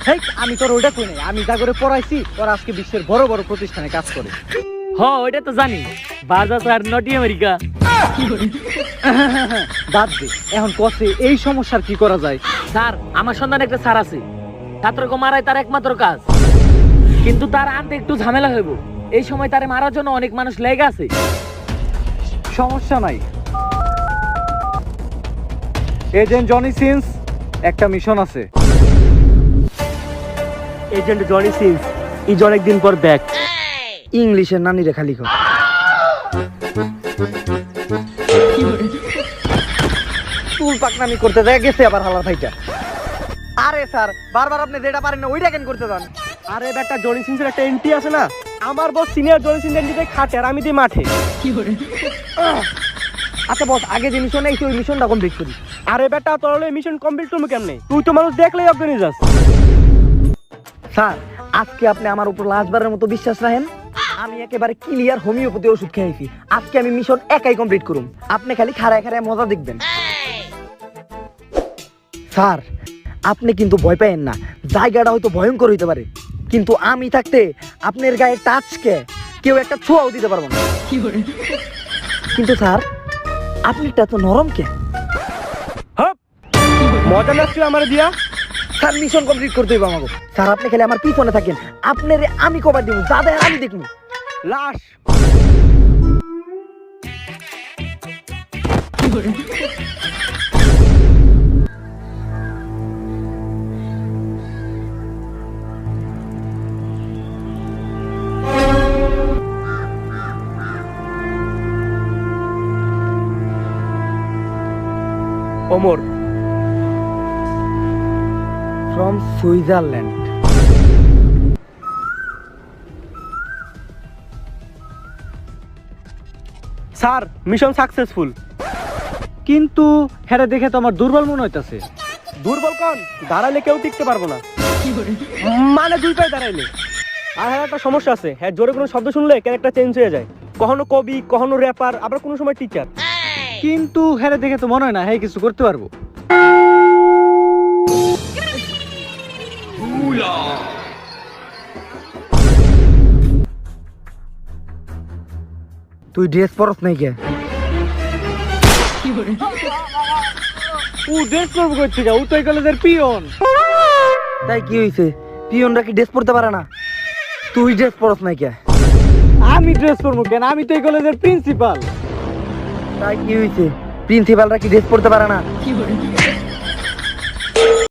হেই, আমি তোর ওইটা কই নাই, আমি যা করে পড়াইছি ওরা আজকে বিশ্বের বড় বড় প্রতিষ্ঠানে কাজ করে। হ ওইটা তো জানি, বাজাজ আর নটি আমেরিকা। বাদ দে, এখন কসে এই সমস্যার কি করা যায়? স্যার আমার সন্ধানে একটা স্যার আছে, ছাত্রকে মারাই তার একমাত্র কাজ, কিন্তু তার আনতে একটু ঝামেলা হইব। এই সময় তারে মারার জন্য অনেক মানুষ লেগে আছে। সমস্যা নাই, এজেন্ট জনি সিন্স একটা মিশন আছে। এজেন্ট জনি সিন্স ইজ অনেকদিন পর ব্যাক। ইংলিশের নানি রেখা লিখো। চুল পাকনামি করতে যায় গেছে আবার হালার ভাইটা। আরে স্যার, বারবার আপনি যেটা পারেন না ওইটা কেন করতে যান? আরে বেটা, জনি সিন্সের একটা এন্ট্রি আছে না, আমার বস সিনিয়র জনি সিন্স এন্ট্রিতে খাটে আর আমি দিই মাঠে। আচ্ছা বস, আগে যে মিশন এই ওই মিশনটা কমপ্লিট করি। আরে বেটা, তোর হলে মিশন কমপ্লিট করবো কেমনে? তুই তো মানুষ দেখলেই অজ্ঞানী যাস। স্যার, আজকে আপনি আমার উপর লাস্টবারের মতো বিশ্বাস রাখেন। আমি একেবারে ক্লিয়ার হোমিওপ্যাথি ওষুধ খেয়েছি। আজকে আমি মিশন একাই কমপ্লিট করুম, আপনি খালি খাড়ায় খাড়ায় মজা দেখবেন। স্যার, আপনি কিন্তু ভয় পাইেন না, জায়গাটা হয়তো ভয়ঙ্কর হইতে পারে, কিন্তু আমি থাকতে আপনার গায়ে টাচকে কেউ একটা ছোঁয়াও দিতে পারবো না। কিন্তু স্যার, আপনিটা তো নরম কে? হপ, মজা লাগছে আমার দিয়া। স্যার, মিশন কমপ্লিট করতে হইব আমাকে। স্যার, আপনি খালি আমার পিছনে থাকেন, আপনারে আমি কভার দিব, যা দেয় আমি দেখবো। লাশ Omar from Switzerland. Sir, mission successful. কিন্তু হেরে দেখে তো আমার দুর্বল মনে হইতাছে। দুর্বল কোন? দাঁড়াইলে কেউ টিকতে পারবো না। মানে দুই পায়ে দাঁড়াইলে। আর হ্যাঁ, একটা সমস্যা আছে, হ্যাঁ জোরে কোনো শব্দ শুনলে ক্যারেক্টার চেঞ্জ হয়ে যায়। কখনো কবি, কখনো র্যাপার, আবার কোনো সময় টিচার। কিন্তু হেরে দেখে তো মনে হয় না হ্যাঁ কিছু করতে পারবো। তুই ড্রেস পরস নাই কে? ও ড্রেস করবো কই থেকে? ও তো এই কলেজের পিয়ন। তাই কি হইছে? পিয়নরা কি ড্রেস পরতে পারে না? তুই ড্রেস পরস নাই কে? আমি ড্রেস করবো কেন? আমি তো এই কলেজের প্রিন্সিপাল। তাই কি হইছে? প্রিন্সিপালরা কি ড্রেস পরতে পারে না?